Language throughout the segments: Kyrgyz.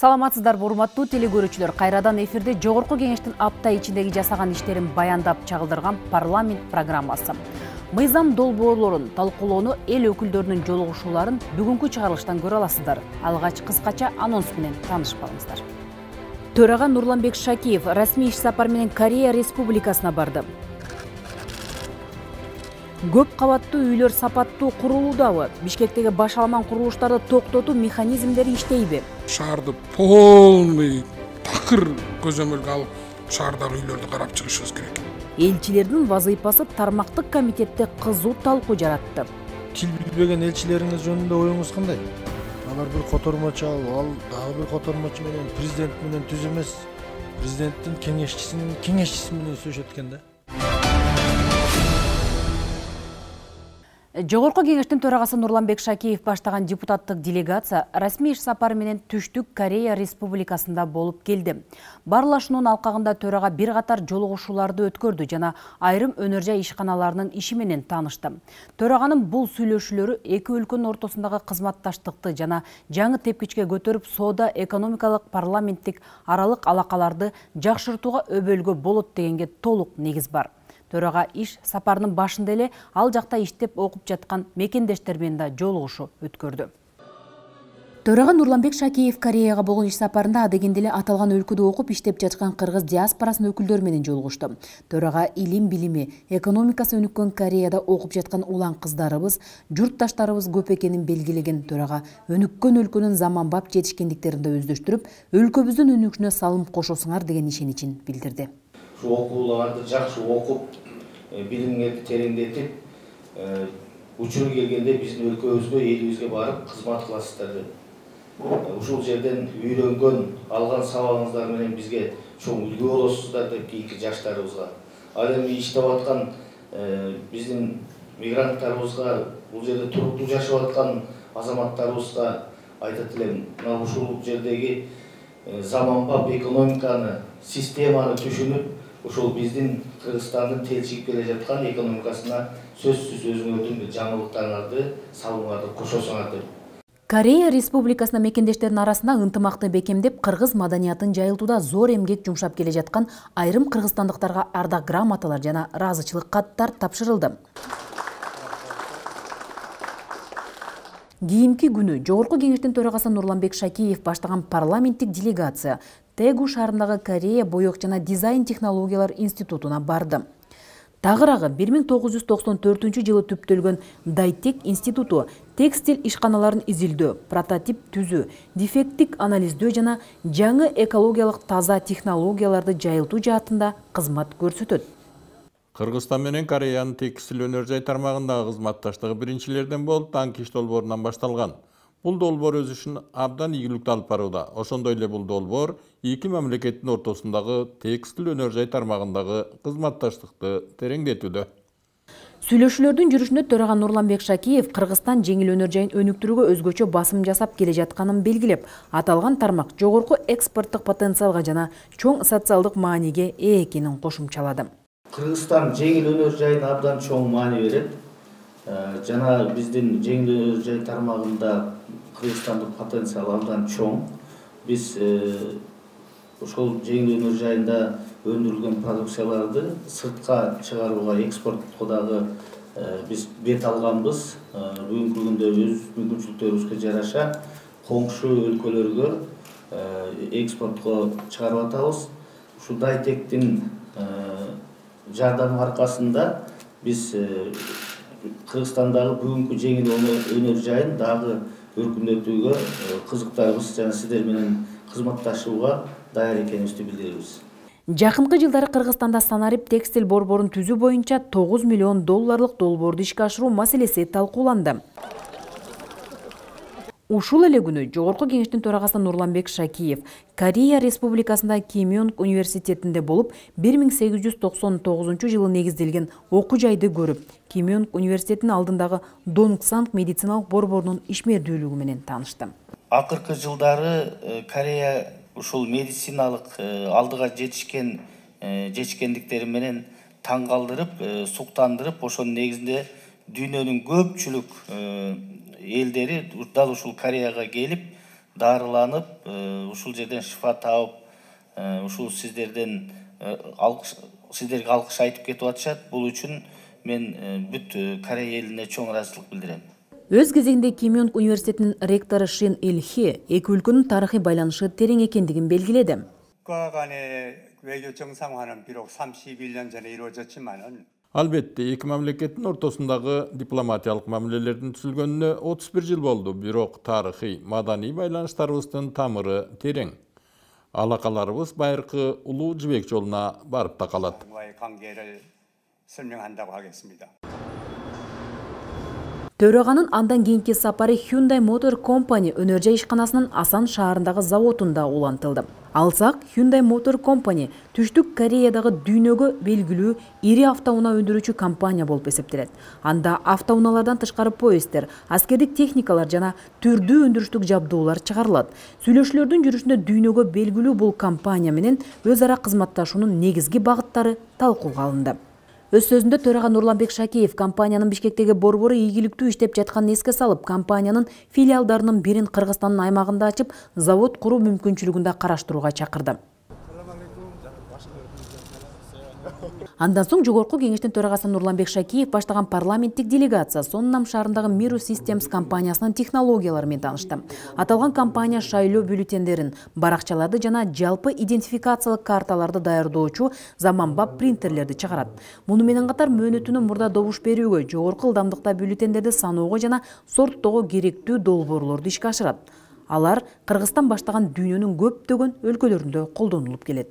Саламатсыздарбы, урматтуу телекөрүүчүлөр. Кайрадан эфирде Жогорку Кеңештин апта ичиндеги жасаган иштерин баяндап чагылдырган парламент программасы. Мыйзам долбоорлорун талкуулоону эл өкүлдөрүнүн жолугушууларын бүгүнкү чыгарылыштан көрө аласыздар. Алгач кыскача анонс менен таанышып алыңыздар. Төрага Нурланбек Шакиев расмий иш сапар менен Корея Республикасына барды. Көп кабаттуу үйлөр сапаттуу курулуудабы? Бишкектеги башаламан курулуштарды токтотуу механизмдери иштейби? Шаарды полный такыр көзөмөлгө алып, шаардагы үйлөрдү карап чыгышыбыз керек. Элчилердин вазыйпасы тармактык комитетте кызуу талкуу жаратты. Тил билбеген элчилериңиз жөнүндө оюңуз кандай? Алар бир котормочу, ал дагы бир котормочу менен президент менен түз эмес, президенттин кеңешчиси менен сүйлөшөт экен да. Жогорку Кеңештин төрагасы Нурланбек Шакиев баштаган депутаттык делегация расмий иш сапары менен Түштүк Корея Республикасында болуп келди. Барлашуунун алкагында төрага бир катар жолугушууларды өткөрдү жана айрым өнөр жай ишканаларынын иши менен таанышты. Төраганын бул сүйлөшүүлөрү эки өлкөнүн ортосундагы кызматташтыкты жана жаңы тепкичке көтөрүп, соода экономикалык парламенттик аралык алакаларды жакшыртууга өбөлгө болот дегенге толук негиз бар. Төрага иш сапарынын башында эле ал жакта иштеп окуп жаткан мекендештер менен да жолугушуу өткөрдү. Төрага Нурланбек Шакиев Кореяга болгон иш сапарында адегенде эле аталган өлкөдө окуп иштеп жаткан кыргыз диаспорасынын өкүлдөрү менен жолугушту. Төрага илим билими, экономикасы өнүккөн Кореяда окуп жаткан улан кыздарыбыз, журтташтарыбыз көп экенин белгилеген төрага өнүккөн өлкөнүн заманбап жетишкендиктерин да өздөштүрүп, өлкөбүздүн өнүгүшүнө салым кошосуңар деген ишеничин билдирди. Окууларды жакшы окуп, билимиңерди тереңдетип, учуру келгенде биздин өлкөбүзгө, элибизге барып кызмат кыласыздар деп. Ушул жерден үйрөнгөн, алган сабагыңыздар менен бизге чоң үлгү болосуздар деп кийинки жаштарыбызга. Ал эми иштеп аткан биздин мигранттарыбызга, бул жерде туруктуу жашап аткан азаматтарыбызга айтат элем, мына ушул жердеги заманбап экономиканы, системаны түшүнүп, ошол биздин Кыргызстандын телчигип келе жаткан экономикасына сөзсүз өзүңөрдүн жаңылыктарыңарды, салымыңарды кошосуңар деп. Корея Республикасына мекендештердин арасында ынтымакты бекемдеп, кыргыз маданиятын жайылтууда зор эмгек жумшап келе жаткан айрым кыргызстандыктарга ардак грамоталар жана ыраазычылык каттар тапшырылды. Кийинки күнү Жогорку Кеңештин төрагасы Нурланбек Шакиев баштаган парламенттик делегация Тэгу шаарындагы Корея боек жана дизайн технологиялар институтуна барды. Тагыраагы 1994 жылы түптөлгөн Дайтек институту текстиль ишканаларын изилдөө, прототип түзүү, дефекттик анализдөө жана жаңы экологиялык таза технологияларды жайылтуу жаатында кызмат көрсөтөт. Кыргызстан менен Кореянын текстиль өнөр жай тармагындагы кызматташтыгы биринчилерден болуп Танкиш долбоорунан башталган. Бул долбоор өз ишин абдан ийгиликтүү алып барууда. Ошондой эле бул долбоор эки мамлекеттин ортосундагы текстиль өнөр жай тармагындагы кызматташтыкты тереңдетүүдө. Сүйлөшүүлөрдүн жүрүшүндө төрага Нурланбек Шакиев Кыргызстан жеңил өнөр жайын өнүктүрүүгө өзгөчө басым жасап келе жатканын белгилеп, аталган тармак жогорку экспорттук потенциалга жана чоң социалдык мааниге ээ экенин кошумчалады. Кыргызстан жеңил өнөр жайына абдан чоң маани берет. Жана биздин жеңил өнөр жай тармагында Кыргызстандык потенциал абдан чоң. Биз ошол жеңил өнөр жайында өндүрүлгөн продукцияларды сыртка чыгарууга, экспорттко дагы биз бет алганбыз. Бүгүнкү күндө өз мүмкүнчүлүктөрүбүзгө жараша коңшу өлкөлөргө экспортко чыгарып атабыз. Ушул Дайтектин жардамы аркасында биз Кыргызстандагы бүгүнкү жеңил өнөр жайын дагы өркүндөтүүгө кызыктарбыз жана сиздер менен кызматташууга даяр экенибизди билдиребиз. Жакынкы жылдары Кыргызстанда санарип текстиль борборун түзүү боюнча $9 миллион долбоорду ишке ашыруу маселеси талкууланды. Ушул эле күнү Жогорку Кеңештин төрагасы Нурланбек Шакиев Корея Республикасында Кимёнг университетинде болуп, 1899 жылы негизделген окуу жайды көрүп, Кимёнг университетинин алдындагы Донгсанг медициналык борборунун ишмердүүлүгү менен таанышты. Акыркы жылдары Корея ушул медициналык алдыга жетишкендиктери менен таң калтырып, суктандырып, ошонун негизинде дүйнөнүн көпчүлүк элдери дал ушул Кореяга келип, дарыланып, ушул жерден шифа таап, ушул сиздерге алкыш айтып кетип атышат. Бул үчүн мен бүт Корея элине чоң ыраазычылык билдирем. Өз кезегинде Кимёнг университетинин ректору Шин Ил-хе эки өлкөнүн тарыхый байланышы терең экендигин белгиледи. 국가 간의 외교 정상화는 비록 31년 전에 이루어졌지만은 Албетте, эки мамлекеттин ортосундагы дипломатиялык мамилелердин түзүлгөнүнө 31 жыл болду, бирок тарыхый, маданий байланыштарыбыздын тамыры терең. Алакаларыбыз байыркы улуу жибек жолуна барып такалат. 와의 관계를 설명한다고 하겠습니다. Төраганын андан кийинки сапары Hyundai Motor Company өнөр жай ишканасынын Асан шаарындагы заводунда улантылды. Алсак, Hyundai Motor Company Түштүк Кореядагы дүйнөгө белгилүү ири автоунаа өндүрүүчү компания болуп эсептелет. Анда автоунаалардан тышкары поезддер, аскердик техникалар жана түрдүү өндүрүштүк жабдуулар чыгарылат. Сүйлөшүүлөрдүн жүрүшүндө дүйнөгө белгилүү бул компания менен өз ара кызматташуунун негизги багыттары талкууга алынды. Өз сөзүндө төрага Нурланбек Шакеев компаниянын Бишкектеги борбору ийгиликтүү иштеп жатканын эске салып, компаниянын филиалдарынын бирин Кыргызстандын аймагында ачып, завод куруу мүмкүнчүлүгүн да караштырууга чакырды. Андан соң жогорку кеңештин төрагасы Нурланбек Шакеев баштаган парламенттик делегация Соннам шаарындагы Miru Systems компаниясынын технологиялары менен таанышты. Аталган компания шайлоо бюллетендерин, баракчаларды жана жалпы идентификациялык карталарды даярдоочу заманбап принтерлерди чыгарат. Муну менен катар мөөнөтүнө мурда добуш берүүгө, жогорку ылдамдыкта бюллетендерди саноого жана сорттоого керектүү долбоорлорду ишке ашырат. Алар Кыргызстан баштаган дүйнөнүн көптөгөн өлкөлөрүндө колдонулуп келет.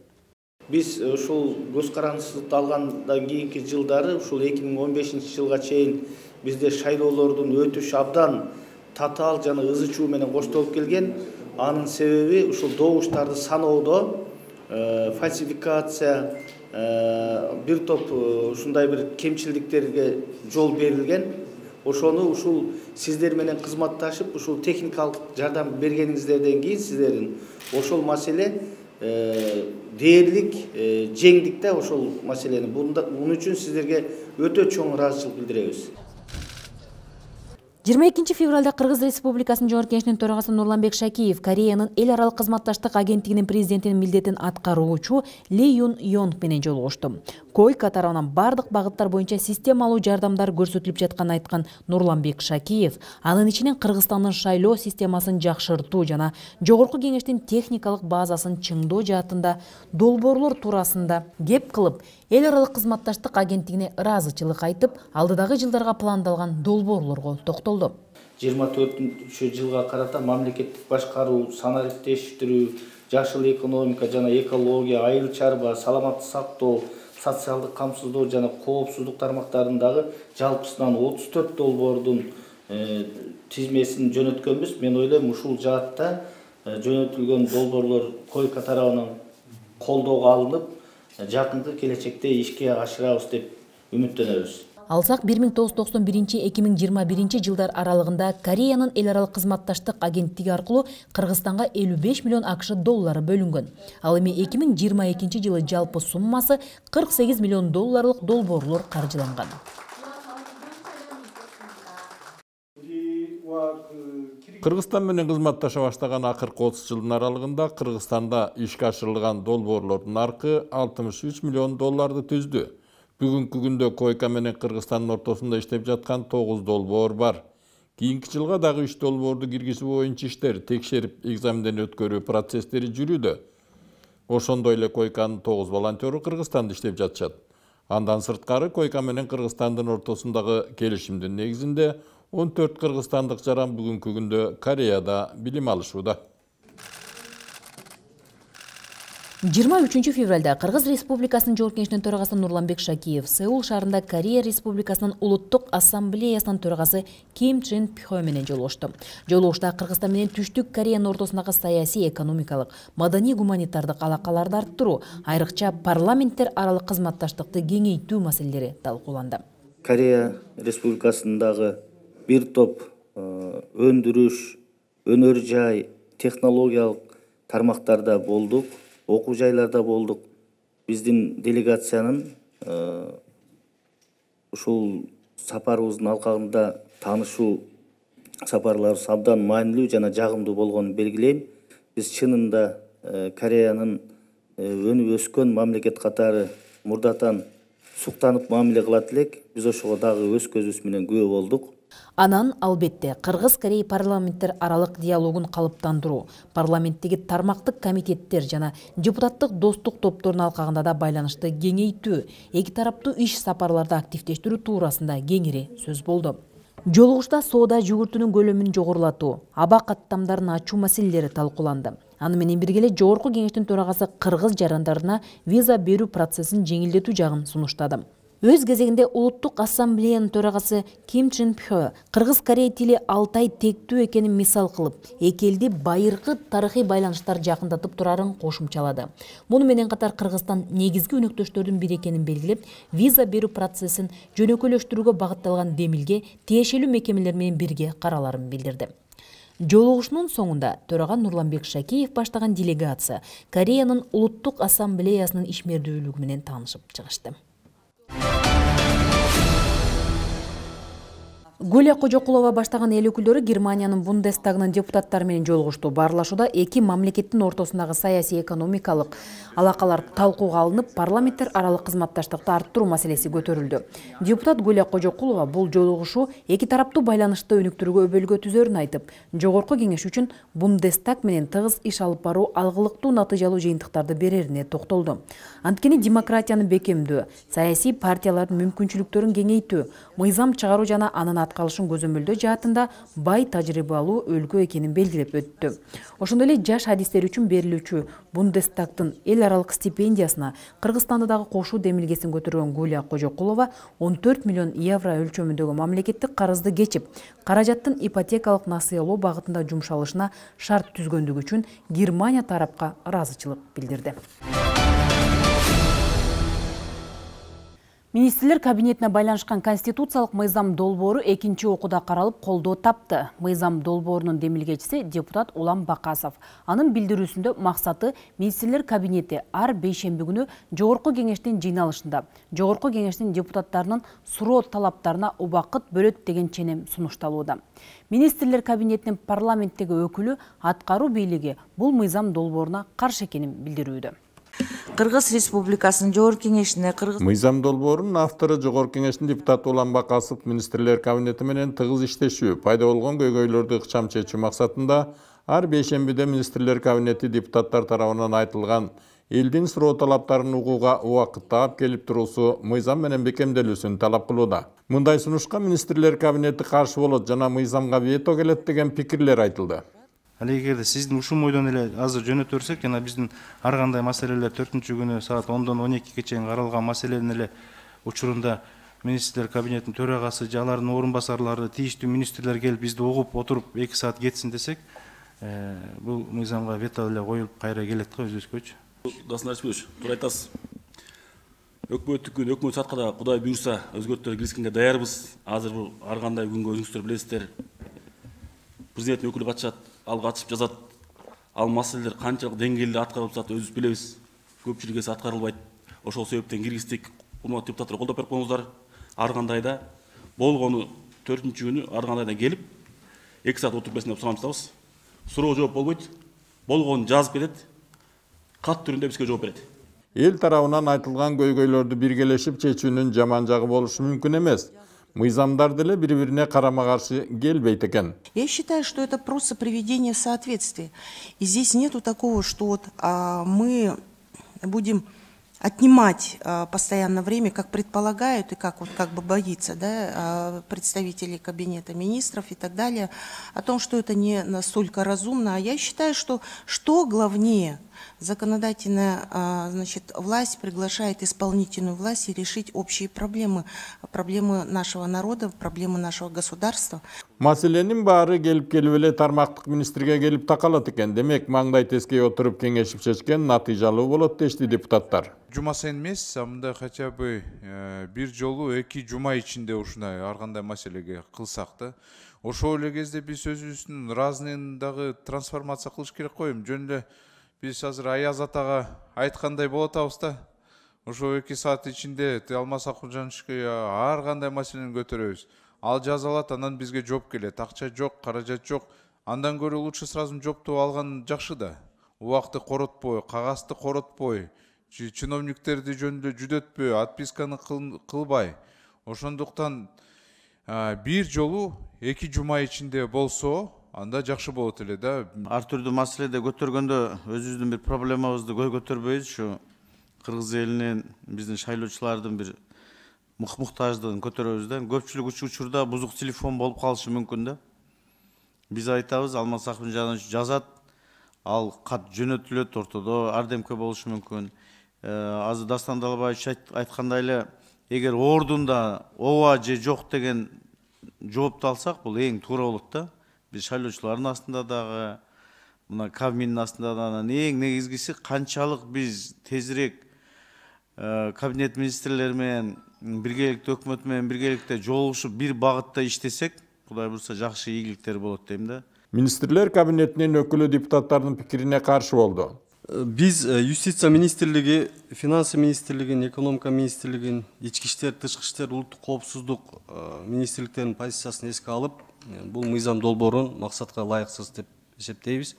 Biz ушул көз карандысызды алгандан кийинки жылдары, ушул 2015-жылга чейин бизде шайлоолордун өтүшү абдан татаал жана ызы чуу менен коштолуп келген. Анын себеби ушул добуштарды саноодо фальсификация, бир топ ушундай бир кемчилдиктерге жол берилген. Ошону ушул сиздер менен кызматташып, ушул техникалык жардам бергениңиздерден кийин сиздердин ошол маселе дээрлик жеңдик да ошол маселени. Бунун үчүн сиздерге өтө чоң ыраазычылык билдиребиз. 22 февралда Кыргыз Республикасынын Жогорку Кеңешинин төрагасы Нурланбек Шакеев Кореянын эл аралык кызматташтык агенттигинин президентинин милдетин аткаруучу Ли Юн Йонг менен жолугушту. Койка тарабынан бардык багыттар боюнча системалуу жардамдар көрсөтүлүп жатканын айткан Нурланбек Шакеев, анын ичинен Кыргызстандын шайлоо системасын жакшыртуу жана Жогорку Кеңештин техникалык базасын чыңдоо жаатында долбоорлор туурасында кеп кылып, эл аралык кызматташтык агенттигине ыраазычылык айтып, алдыдагы жылдарга пландалган долбоорлорго токтолду. 24-жылга карата мамлекеттик башкаруу, санариптештирүү, жашыл экономика жана экология, айыл чарба, саламаттык сактоо, социалдык камсыздоо жана коопсуздук тармактарындагы жалпысынан 34 долбоордун тизмесин жөнөткөнбүз. Мен ойлойм, ушул жаатта жөнөтүлгөн долбоорлор койка тарабынан колдоого алынып, жакынкы келечекте ишке ашырабыз деп үмүттөнөбүз. Алсак 1991-2021 жылдар аралыгында Кореянын эл аралык кызматташтык агенттиги аркылуу Кыргызстанга 55 миллион АКШ доллары бөлүнгөн. Ал эми 2022 жылы жалпы суммасы 48 миллион долларлык долбоорлор каржыланган. Кыргызстан менен кызматташа баштаган акыркы 30 жылдын аралыгында Кыргызстанда ишке ашырылган долбоорлордун аркы 63 миллион долларды түздү. Бүгүнкү күндө койка менен Кыргызстандын ортосунда иштеп жаткан 9 долбоор бар. Кийинки жылга дагы 3 долбоорду киргизүү боюнча иштер, текшерип, экзаменден өткөрүү процесстери жүрүүдө. Ошондой эле койканын 9 волонтеру Кыргызстанда иштеп жатышат. Андан сырткары койка менен Кыргызстандын ортосундагы келишимдин негизинде 14 кыргызстандык жаран бүгүнкү күндө Кореяда билим алышууда. 23 февралда Кыргыз Республикасынын Жогорку Кеңешинин төрагасы Нурланбек Шакеев Сеул шаарында Корея Республикасынын Улуттук Ассамблеясынын төрагасы Ким Чен Пхо менен жолугушту. Жолугушта Кыргызстан менен Түштүк Кореянын ортосундагы саясий, экономикалык, маданий, гуманитардык алакаларды арттыруу, айрыкча парламенттер аралык кызматташтыкты кеңейтүү маселелери талкууланды. Корея Республикасындагы бир топ өндүрүш, өнөр жай, технологиялык тармактарда болдук. Окуу жайларда болдук. Биздин делегациянын ушул сапарыбыздын алкагында таанышуу сапарларыбыз абдан маанилүү жана жагымдуу болгонун белгилейм. Биз чынында Кореянын өнүп өскөн мамлекет катары мурдатан суктанып мамиле кылат элек. Биз ошого дагы өз көзүбүз менен күбө болдук. Анан албетте Кыргыз-Корей парламенттер аралык диалогун калыптандыруу, парламенттеги тармактык комитеттер жана депутаттык достук топторунун алкагында да байланышты кеңейтүү, эки тараптуу иш сапарларды активдештирүү туурасында кеңири сөз болду. Жолугушта соода жүгүртүүнүн көлөмүн жогорулатуу, аба каттамдарын ачуу маселелери талкууланды. Аны менен бирге эле Жогорку кеңештин төрагасы кыргыз жарандарына виза берүү процессин жеңилдетүү жагын сунуштады. Өз кезегинде Улуттук ассамблеянын төрагасы Ким Чен Пхё Кыргыз-Корей тили Алтай тектүү экенин мисал кылып, эки элди байыркы тарыхый байланыштар жакындатып турарын кошумчалады. Муну менен катар Кыргызстан негизги өнөктөштөрдүн бири экенин белгилеп, виза берүү процессин жөнөкөйлөштүрүүгө багытталган демилге тиешелүү мекемелер менен бирге караларын билдирди. Жолугушунун соңунда төрага Нурланбек Шакиев баштаган делегация Кореянын Улуттук ассамблеясынын ишмердүүлүгү менен таанышып чыгышты. Гүлия Кожокулова баштаган эл өкүлдөрү Германиянын Бундестагынын депутаттары менен жолугушту. Баарлашууда эки мамлекеттин ортосундагы саясий экономикалык алакалар талкууга алынып, парламенттер аралык кызматташтыкты арттыруу маселеси көтөрүлдү. Депутат Гүлия Кожокулова бул жолугушуу эки тараптуу байланышты өнүктүрүүгө өбөлгө түзөрүн айтып, Жогорку кеңеш үчүн Бундестаг менен тыгыз иш алып баруу алгылыктуу натыйжалуу жыйынтыктарды берерине токтолду. Анткени демократияны бекемдөө, саясий партиялардын мүмкүнчүлүктөрүн кеңейтүү, мыйзам чыгаруу жана анын аткалышын көзөмөлдөө жаатында бай тажрыйбалуу өлкө экенин белгилеп өттү. Ошондой эле жаш адистер үчүн берилүүчү Бундестагдын эл аралык стипендиясына Кыргызстанды дагы кошуу демилгесин көтөргөн Гүлия Кожокулова 14 миллион евро өлчөмүндөгү мамлекеттик карызды кечип, каражаттын ипотекалык насыялоо багытында жумшалышына шарт түзгөндүгү үчүн Германия тарапка ыраазычылык билдирди. Министрлер кабинетине байланышкан конституциялык мыйзам долбоору экинчи окууда каралып колдоо тапты. Мыйзам долбоорунун демилгечиси депутат Улам Бакасов. Анын билдирүүсүндө максаты министрлер кабинети ар бейшемби күнү Жогорку кеңештин жыйналышында Жогорку кеңештин депутаттарынын суроо талаптарына убакыт бөлөт деген ченем сунушталууда. Министрлер кабинетинин парламенттеги өкүлү аткаруу бийлиги бул мыйзам долбооруна каршы экенин билдирүүдө. Кыргыз Республикасынын Жогорку кеңешине Мыйзам долбоорунун автору Жогорку кеңештин депутаты Улам Бакасов министрлер кабинети менен тыгыз иштешүү, пайда болгон көйгөйлөрдү ыкчам чечүү максатында ар бейшембиде министрлер кабинети депутаттар тарабынан айтылган элдин суроо талаптарын угууга убакыттап келип туруусу мыйзам менен бекемделүүсүн талап кылууда. Мындай сунушка министрлер кабинети каршы болот жана мыйзамга вето келет деген пикирлер айтылды. Ал эгерде сиздин ушул ойдон эле азыр жөнөтөрсөк, жана биздин ар кандай маселелер 4-күнү саат 10-дон 12-ге чейин каралган маселенин эле учурунда министрлер кабинетинин төрагасы же алардын орун басарлары, тийиштүү министрлер келип бизди угуп отуруп 2 саат кетсин десек, бул мыйзамга вето эле коюлуп кайра келет го өзүбүзгөчү. Дасын Арчибович, туура айтасыз. Өкмөттүк күн, өкмөт саатка да Кудай буйрса өзгөртүүлөр киргизгенге даярбыз. Азыр бул ар кандай күнгө өзүңүздөр билесиздер. Президенттин өкүлү катышат, ал катышып жазат. Ал маселелер канчалык деңгээлде аткарылып жатат өзүбүз билебиз. Көпчүлүк эсе аткарылбайт. Ошол себептен киргиздик. Урматтуу депутаттар, колдоп берип коюңуздар. Ар кандайда болгону 4-күнү ар кандайда келип 2 саат отуруп берсин деп сурамыз. Суроо жооп болбойт. Болгонун жазып кетет. Кат түрүндө бизге жооп берет. Эл тарабынан айтылган көйгөйлөрдү биргелешип чечүүнүн жаман жагы болушу мүмкүн эмес. Мыйзамдар деле бири-бирине карама-каршы келбейт экен. Я считаю, что это просто приведение в соответствие. И здесь нету такого, что вот мы будем отнимать постоянно время, как предполагают и как бы боится, да, представители кабинета министров и так далее, о том, что это не настолько разумно. А я считаю, что главнее, законодательная, значит, власть приглашает исполнительную власть и решить общие проблемы нашего народа, проблемы нашего государства. Маселенин баары келип эле тармактык министрге келип такалат экен. Демек, маңдай тескей отуруп кеңешип чечкен натыйжалуу болот дешти депутаттар. Жума сайын эмес, мындай хотя бы бир жолу 2 жума ичинде ушундай ар кандай маселеге кылсак да. Ошол эле кезде биз өзүбүздүн разныйын дагы трансформация кылыш керек го. Жөн эле биз азыр Аяз атага айткандай болот атабыз да. Ошо 2 саат ичинде Алмаз Акылжановичке ар кандай маселени көтөрөбүз. ал жазалат, анан бизге жооп келет. Акча жок, каражат жок. Андан көрө лучше сразу жоопту алган жакшы да. Убакты коротпой, кагазды коротпой, чиновниктерди жөнүндө жүдөтпөй, отписканы кылбай. Ошондуктан бир жолу 2 жума ичинде болсо, анда жакшы болот эле да. Ар түрдүү маселеде көтөргөндө өзүбүздүн бир проблемабызды көтөрбөйбүз. Ушу кыргыз элинин, биздин шайлоочулардын бир муктаждыгын көтөрөбүз да. Көпчүлүк учурда бузук телефон болуп калышы мүмкүн да. Биз айтабыз, Алмаз Акмыржанович жазат, ал кат жөнөтүлөт, ортодо ардемке болушу мүмкүн. Азыр Дастан Далбаевич айткандай эле, эгер ордунда ооба же жок деген жоопту алсак, бул эң туура болот да. Биз шайлоочулардын астында дагы, мына Кабминдин астында дагы эң негизгиси канчалык биз тезирээк кабинет министрлери менен биргеликте, өкмөт менен биргеликте жолугушуп бир багытта иштесек, Кудай бурса жакшы ийгиликтер болот дейм да. Министрлер кабинетинин өкүлү депутаттардын пикирине каршы болду. Biz Юстиция министрлиги, Финансы министрлигин, Экономика министрлигин, Ички иштер, Тышкы иштер, улуттук коопсуздук министрликтеринин позициясын эске алып, бул мыйзам долбоорун максатка ылайыксыз деп эсептейбиз.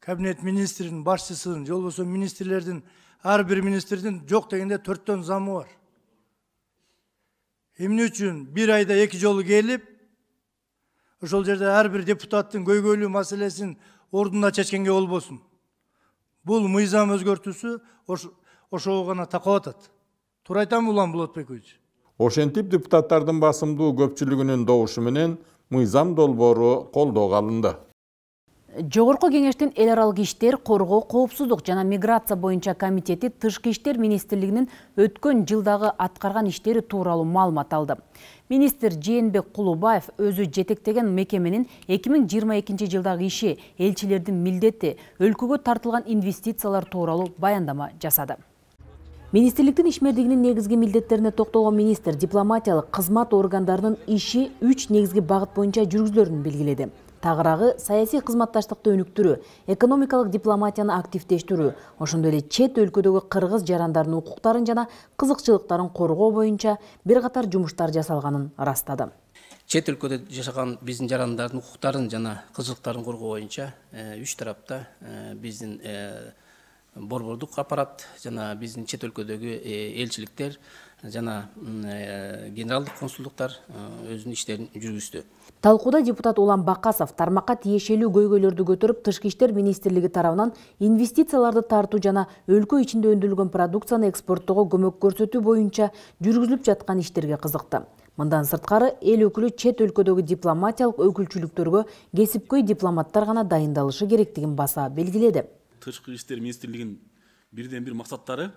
Кабинет министринин башчысынын, же болбосо министрлердин, ар бир министрдин жок дегенде 4 замы бар. Эмне үчүн бир айда 2 жолу келип, ошол жерде ар бир депутаттын көйгөйлүү маселесин ордунда чечкенге болбосун. Бул мыйзам өзгөртүүсү ошого гана такап атат. Туура айтамбы Улан Болот Бекович? Ошентип депутаттардын басымдуу көпчүлүгүнүн добушу менен мыйзам долбоору колдоого алынды. Жогорку кеңештин эл аралык иштер, коргоо, коопсуздук жана миграция боюнча комитети Тышкы иштер министрлигинин өткөн жылдагы аткарган иштери тууралуу маалымат алды. Министр Жээнбек Кулубаев өзү жетектеген мекеменин 2022 жылдагы иши, элчилердин милдети, өлкөгө тартылган инвестициялар тууралуу баяндама жасады. Министрликтин ишмердигинин негизги милдеттерине токтолгон министр дипломатиялык кызмат органдарынын иши 3 негизги багыт боюнча жүргүзүлөрүн белгиледи. Тагыраагы саясий кызматташтыкты өнүктүрүү, экономикалык дипломатияны активдештирүү, ошондой эле чет өлкөдөгү кыргыз жарандарынын укуктарын жана кызыкчылыктарын коргоо боюнча бир катар жумуштар жасалганын ырастады. Чет өлкөдө жашаган биздин жарандардын укуктарын жана кызыкчылыктарын коргоо боюнча үч тарапта биздин борбордук аппарат жана биздин чет өлкөдөгү элчиликтер жана генералдык консулдуктар өзүнүн иштерин жүргүздү. Талкууда депутат Улан Бакасов тармакка тиешелүү көйгөйлөрдү көтөрүп, Тышкы иштер министрлиги тарабынан инвестицияларды тартуу жана өлкө ичинде өндүрүлгөн продукцияны экспорттоого көмөк көрсөтүү боюнча жүргүзүлүп жаткан иштерге кызыкты. Мындан сырткары эл өкүлү чет өлкөдөгү дипломатиялык өкүлчүлүктөргө кесипкөй дипломаттар гана дайындалышы керектигин баса белгиледи. Тышкы иштер министрлигинин бирден бир максаттары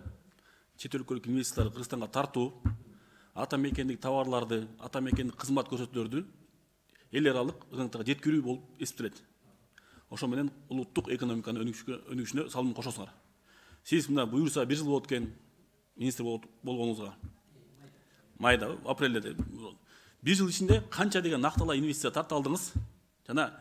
чет өлкөлүк инвесторлорду Кыргызстанга тартуу, ата мекендик товарларды, ата мекендик кызмат көрсөтүүлөрдү эл аралык рыноктого жеткирүү болуп эсептелет. Ошо менен улуттук экономиканын өнүгүшүнө салым кошосуңар. Сиз мына буюрса 1 жыл болот экен министр болгонуңузга. Майда, апрелде 1 жыл ичинде канча деген накталаа инвестиция тарта алдыңыз жана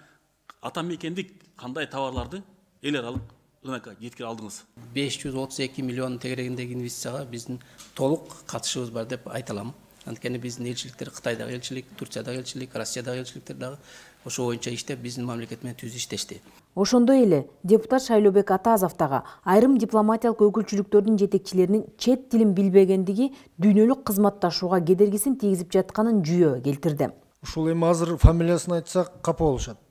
ата мекендик кандай товарларды эл аралык рынокко жеткире алдыңыз? 532 миллион тегерегиндеги инвестицияга биздин толук катышыбыз бар деп айта алам. Анткени биздин элчиликтер Кытайдагы элчилик, Турциядагы элчилик, Россиядагы элчиликтер дагы ошо боюнча иштеп биздин мамлекет менен түз иштешти. Ошондой эле депутат Шайлообек Атазов дагы айрым дипломатиялык өкүлчүлүктөрдүн жетекчилеринин чет тилин билбегендиги дүйнөлүк кызматташууга кедергисин тийгизип жатканын жүйө келтирди. Ушул эми азыр фамилиясын айтсак капа болушат.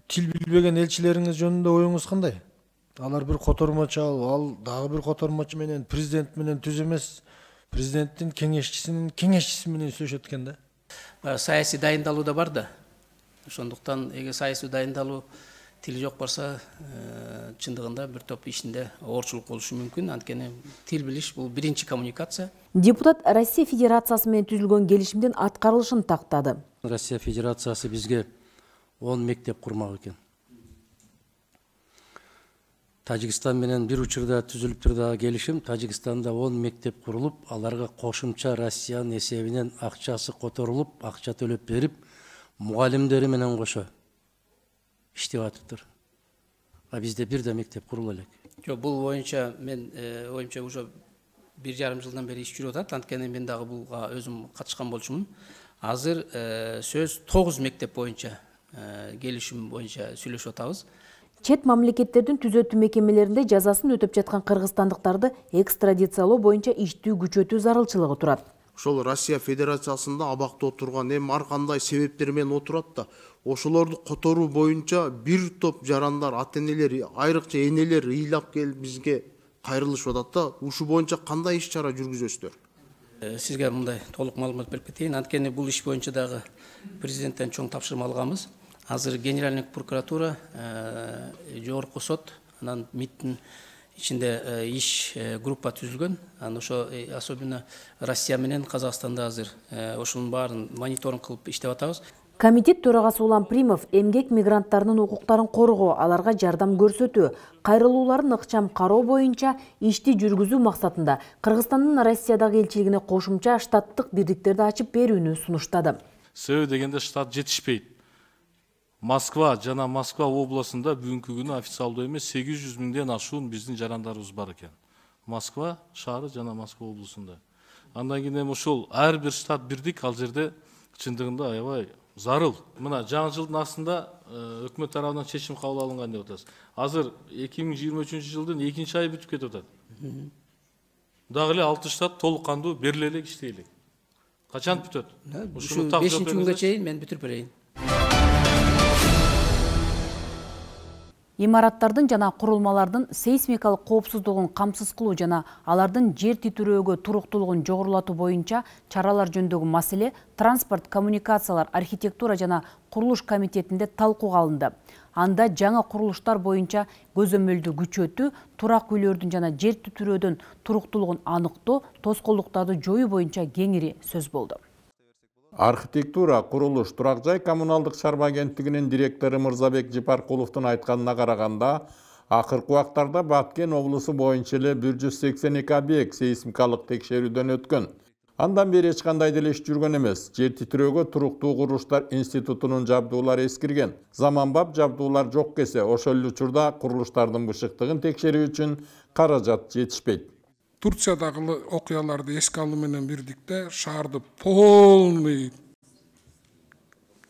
Тил билбеген элчилериңиз жөнүндө оюңуз кандай? Алар бир котормочу, ал дагы бир котормочу менен президент менен түз эмес. Президенттин кеңешчисинин кеңешчиси менен сүйлөшөт экен да. Саясий дайындалуу да бар да. Ошондуктан эгер саясий дайындалуу тили жок болсо, чындыгында бир топ ишинде оорчулук болушу мүмкүн. Анткени тил билиш бул биринчи коммуникация. Депутат Россия Федерациясы менен түзүлгөн келишимдин аткарылышын тактады. Россия Федерациясы бизге 10 мектеп курмак экен. Тажикстан менен бир учурда түзүлүп турдагы келишим, Тажикстанда 10 мектеп курулуп, аларга кошумча Россиянын эсебинен акчасы которулуп, акча төлөп берип, мугалимдери менен кошо иштеп атыптыр. А бизде бир да мектеп курулу элек. Жок, бул боюнча мен оюмча уже 1,5 жылдан бери иш жүрүп атат. Анткени мен дагы булга өзүм катышкан болчумун. азыр сөз 9 мектеп боюнча келишим боюнча сүйлөшүп атабыз. Чет мамлекеттердин түзөтүү мекемелеринде жазасын өтөп жаткан кыргызстандыктарды экстрадициялоо боюнча иштүү күчөтүү зарылчылыгы турат. Ошол Россия Федерациясында абакта отурган эми ар кандай себептер менен отурат да, ошолорду которуу боюнча бир топ жарандар, ата-энелер, айрыкча энелер ыйлап келип бизге кайрылышып атат да. Ушу боюнча кандай иш-чара жүргүзөсүздөр? Сизге мындай толук маалымат берип кетейин. Анткени бул иш боюнча дагы президенттен чоң тапшырма алганбыз. Азыр Генеральный прокуратура, жогорку сот, анан МИДтин ичинде иш группа түзүлгөн. Анан ошо особенно Россия менен Казакстанда азыр ошонун баарын мониторинг кылып иштеп атабыз. Комитет төрагасы Улан Примов эмгек мигранттарынын укуктарын коргоо, аларга жардам көрсөтүү, кайрылууларын ыкчам кароо боюнча ишти жүргүзүү максатында Кыргызстандын Россиядагы элчилигине кошумча штаттык бирдиктерди ачып берүүнү сунуштады. Себеби дегенде штат жетишпейт. Москва жана Москва областында бүгүнкү күнү официалдуу эмес 800 миңден ашуун биздин жарандарыбыз бар экен. Москва шаары жана Москва облусунда. Андан кийин ошол ар бир штат бирдик ал жерде чындыгында аябай зарыл. Мына жаңы жылдын астында өкмөт тарабынан чечим кабыл алынган деп атасыз. Азыр 2023 жылдын 2 айы бүтүп кетип атат. Дагы эле 6 штат толук кандуу бериле элек иштей элек. Качан бүтөт? Ушу 5-күнгө чейин мен бүтүрүп берейин. Имараттардын жана курулмалардын сейсмикалык коопсуздугун камсыз кылуу жана алардын жер титирөөгө туруктуулугун жогорулатуу боюнча чаралар жөнүндөгү маселе транспорт, коммуникациялар, архитектура жана курулуш комитетинде талкууга алынды. Анда жаңа курулуштар боюнча көзөмөлдү күчөтүү, турак үйлөрдүн жана жер титирөөдөн туруктуулугун аныктоо, тоскоолдуктарды жоюу боюнча кеңири сөз болду. Архитектура, курулуш, турак жай коммуналдык чарба агенттигинин директору Мырзабек Жипаркуловдун айтканына караганда, акыркы убактарда Баткен облусу боюнча эле 182 объект сейсмикалык текшерүүдөн өткөн. Андан бери эч кандай деле иш жүргөн эмес. Жер титирөөгө туруктуу курулуштар институтунун жабдуулары эскирген. Заманбап жабдуулар жок кесе, ошол эле учурда курулуштардын бышыктыгын текшерүү үчүн каражат жетишпейт. Турциядагы окуяларды эске алуу менен бирдикте шаарды полный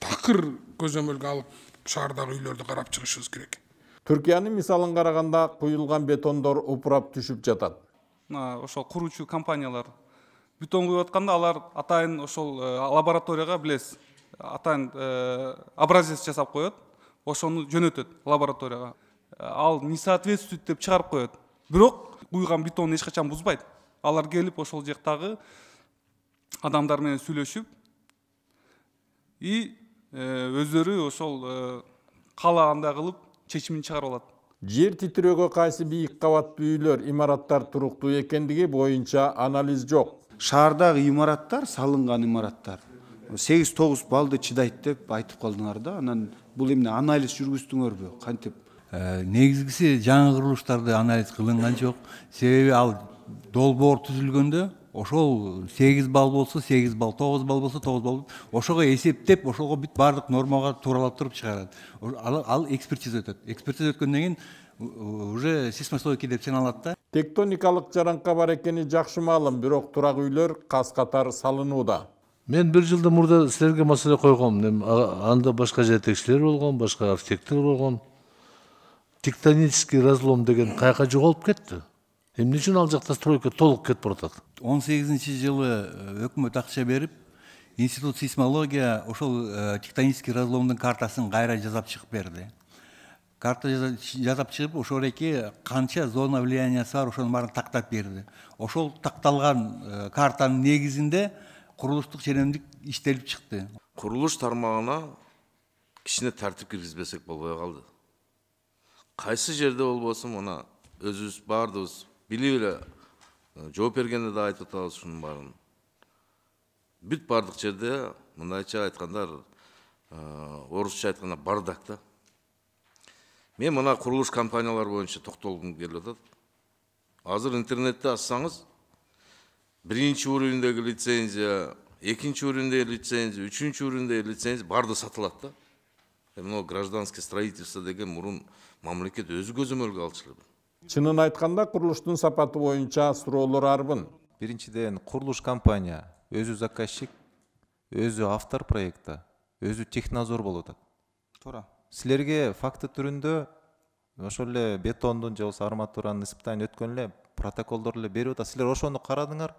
такыр көзөмөлгө алып шаардагы үйлөрдү карап чыгышыбыз керек. Түркиянын мисалын караганда куюлган бетондор упурап түшүп жатат. Ошол куруучу компаниялар бетон куюп атканда алар атайын ошол лабораторияга билесиз, атайын образец жасап коет, ошону жөнөтөт лабораторияга. Ал не соответствует деп чыгарып коет. Бирок куйган бетон эч качан бузбайт. Алар келип ошол жактагы адамдар менен сүйлөшүп өздөрү ошол каалагандай кылып чечимин чыгарып алат. Жер титирөөгө кайсы бийик кабаттуу үйлөр, имараттар туруктуу экендиги боюнча анализ жок. Шаардагы имараттар, салынган имараттар 8-9 балды чыдайт деп айтып калдыңар да. Анан бул эмне анализ жүргүздүңөрбү? Кантип? Негизгиси жаңы курулуштарды анализ кылынган жок. Себеби ал долбоор түзүлгөндө ошол 8 балл болсо 8 балл, 9 балл болсо 9 балл, ошого эсептеп, ошого бүт бардык нормага тууралап туруп чыгарат. Ал экспертиза өтөт. Экспертиза өткөндөн кийин уже сейсмостойкий деп саналат да. Тектоникалык жаранка бар экени жакшы маалым, бирок турак үйлөр каз-катар салынууда. Мен bir жылда мурда силерге маселе койгом. Анда башка жетекчилер болгон, башка архитектор болгон. Тектонический разлом деген каяка жоголуп кетти. Эмне үчүн ал жакта стройка толук кетип баратат? 18-жылы өкмөт акча берип, институт сейсмология ошол тектонический разломдун картасын кайра жасап чыгып берди. Карта жасап чыгып, ошолеки канча зона влияниясы бар, ошонун баарын тактап берди. Ошол такталган картанын негизинде курулуштук ченемдик иштелип чыкты. Курулуш тармагына кичине тартип киргизбесек болбой калды. Кайсы жерде болбосун, мына өзүбүз бардыбыз билип эле жооп бергенде да айтып атабыз ушунун баарын. Бүт бардык жерде мындайча айтканда орусча айтканда бардак да. Мен мына курулуш компаниялар боюнча токтолгум келип атат. Азыр интернетте ачсаңыз, биринчи уровендеги лицензия, экинчи уровендеги лицензия, үчүнчү уровендеги лицензия барды сатылат да. Мына гражданский строительство деген мурун мамлекет өзү көзөмөлгө алчу эле. Чынын айтканда курулуштун сапаты боюнча суроолор арбын. Биринчиден курулуш компания өзү заказчик, өзү автор проектта, өзү технадзор болуп атат. Туура. Силерге факты түрүндө ошол эле бетондун же болбосо арматуранын испытание өткөн эле протоколдор эле берип атат. Силер ошону карадыңар?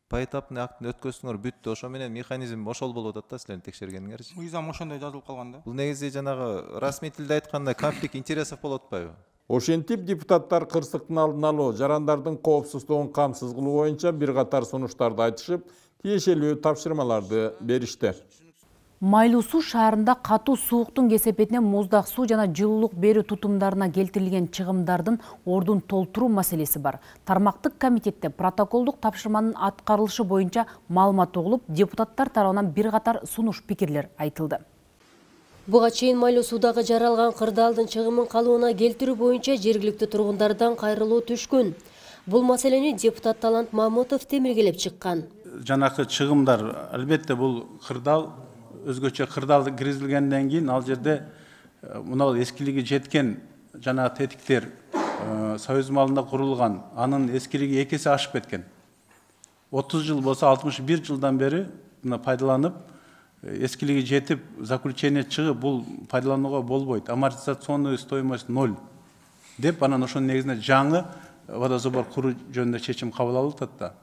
Поэтапный актын өткөзсүңөр, бүттү. Ошо менен механизм ошол болуп атат да силердин текшергениңерчи. Мыйзам ошондой жазылып калган да. Бул негизи жанагы расмий тилде айтканда конфликт интересов болуп атпайбы? Ошентип депутаттар кырсыктын алдын алуу, жарандардын коопсуздугун камсыз кылуу боюнча бир катар сунуштарды айтышып, тиешелүү тапшырмаларды беришти. Майлуу суу шаарында катуу сууктун кесепетинен муздак суу жана жылуулук берүү тутумдарына келтирилген чыгымдардын ордун толтуруу маселеси бар. Тармактык комитетте протоколдук тапшырманын аткарылышы боюнча маалымат угулуп, депутаттар тарабынан бир катар сунуш пикирлер айтылды. Буга чейин майлуу суудагы жаралган кырдаалдын чыгымын калыбына келтирүү боюнча жергиликтүү тургундардан кайрылуу түшкөн. Бул маселени депутат Талант Мамутов темиргелеп чыккан. Жанакы чыгымдар албетте бул кырдаал өзгөчө кырдаал киргизилгенден кийин ал жерде мына эскилиги жеткен жана тетиктер Союз малында курулган, анын эскилиги 2 эсе ашып кеткен. 30 жыл болсо 61 жылдан бери мына пайдаланып, эскилиги жетип, заключение чыгып, бул пайдаланууга болбойт. Амортизационный стоимость 0 деп анан ошонун негизинде жаңы водозабор куруу жөнүндө чечим кабыл алып атат да.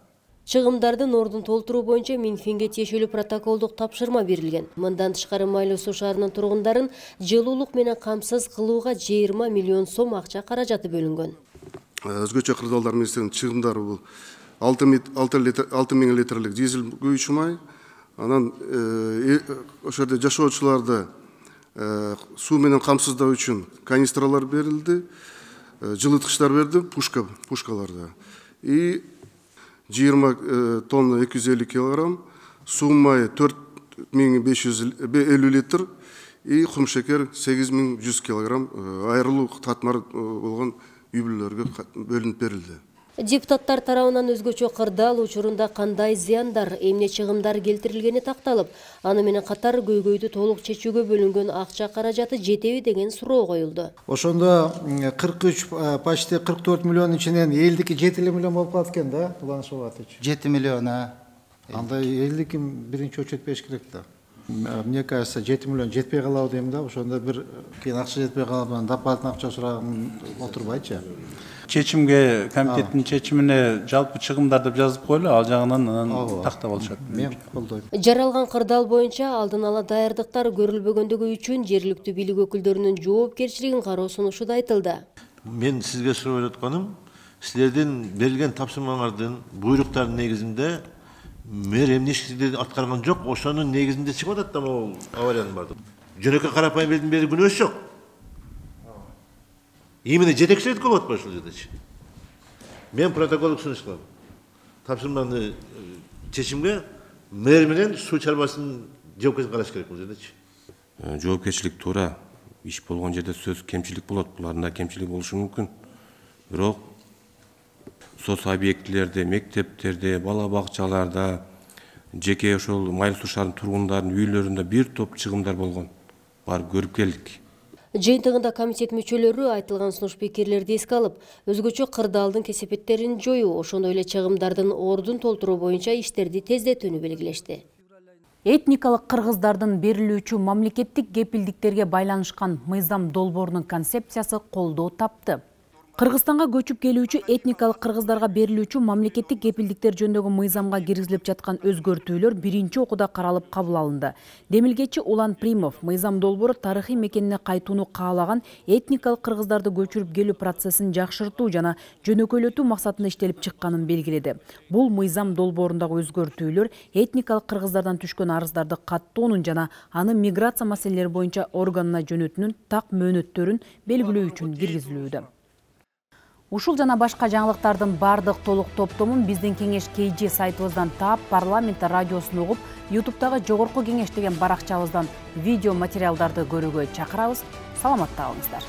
Чыгымдардын ордун толтуруу боюнча Минфинге тиешелүү протоколдук тапшырма берилген. Мындан тышкары Майлуу суу шаарынын тургундарын жылуулук менен камсыз кылууга 20 миллион сом акча каражаты бөлүнгөн. Өзгөчө кырдаалдар министринин чыгымдары бул 6000 литрлик дизель күйүүчү май, анан ошол жерде жашоочуларды суу менен камсыздоо үчүн канистралар берилди, жылыткычтар берди, пушкаларды. И 20 тонна 250 килограмм, суу майы 4550 литр и кум шекер 8100 килограмм айрылуу татмар болгон үй бүлөлөргө бөлүнүп берилди. Депутаттар тарабынан өзгөчө кырдаал учурунда кандай зыяндар, эмне чыгымдар келтирилгени такталып, аны менен катар көйгөйдү толук чечүүгө бөлүнгөн акча каражаты жетеби деген суроо коюлду. Ошондо 43 почти 44 миллион ичинен элдики 7 миллион болуп калат экен да, Улан Субатович. 7 миллион, Анда элдики биринчи очередь бериш керек да. Мне кажется, 7 миллион жетпей калабы дейм да, ошондо бир кийин акча жетпей калып, дополнительный акча сураган отурбайчы. Чечимге, комитеттин чечимине жалпы чыгымдар деп жазып койлу, ал жагынан тактап алышат. Мен колдойм. Жаралган кырдаал боюнча алдын ала даярдыктар көрүлбөгөндүгү үчүн жергиликтүү бийлик өкүлдөрүнүн жоопкерчилигин кароо сунушуда айтылды. Мен сизге сурап атканым, силердин берилген тапшырмаңардын буйруктардын негизинде мэр эмне ишти аткарган жок, ошонун негизинде чыгып атат да могул авариянын бардыгы. Жөнөкөй карапайым элдин бери күнөөсү жок. Именно жетекчилик болуп атпайбы ушул жердечи. Мен протоколдук сунуш кылам. Тапшырманы чечимге мэр менен суу чарбасынын жоопкерчилигин караш керек бул жердечи. Жоопкерчилик туура, иш болгон жерде сөз кемчилик болот, буларда кемчилик болушу мүмкүн. Бирок соц объектилерде, мектептерде, бала бакчаларда, жеке ошол Майлуу суу шаарынын тургундарынын үйлөрүндө бир топ чыгымдар болгон. Барып көрүп келдик. Жыйынтыгында комитет мүчөлөрү айтылган сунуш пикирлерди эске алып, өзгөчө кырдаалдын кесепеттерин жоюу, ошондой эле чыгымдардын ордун толтуруу боюнча иштерди тездетүүнү белгилешти. Этникалык кыргыздардын берилүүчү мамлекеттик кепилдиктерге байланышкан мыйзам долбоорунун концепциясы колдоо тапты. Кыргызстанга көчүп келүүчү этникалык кыргыздарга берилүүчү мамлекеттик кепилдиктер жөнүндөгү мыйзамга киргизилип жаткан өзгөртүүлөр биринчи окууда каралып кабыл алынды. Демилгечи Улан Примов мыйзам долбоору тарыхый мекенине кайтууну каалаган этникалык кыргыздарды көчүрүп келүү процессин жакшыртуу жана жөнөкөйлөтүү максатында иштелип чыкканын белгиледи. Бул мыйзам долбоорундагы өзгөртүүлөр этникалык кыргыздардан түшкөн арыздарды каттоонун жана аны миграция маселелери боюнча органына жөнөтүүнүн так мөөнөттөрүн белгилөө үчүн киргизилүүдө. Ушул жана башка жаңылыктардын бардык толук топтомун биздин кеңеш KG сайтыбыздан таап, парламент радиосун угуп, YouTube'дагы жогорку кеңеш деген баракчабыздан видео материалдарды көрүүгө чакырабыз. Саламатта калыңыздар.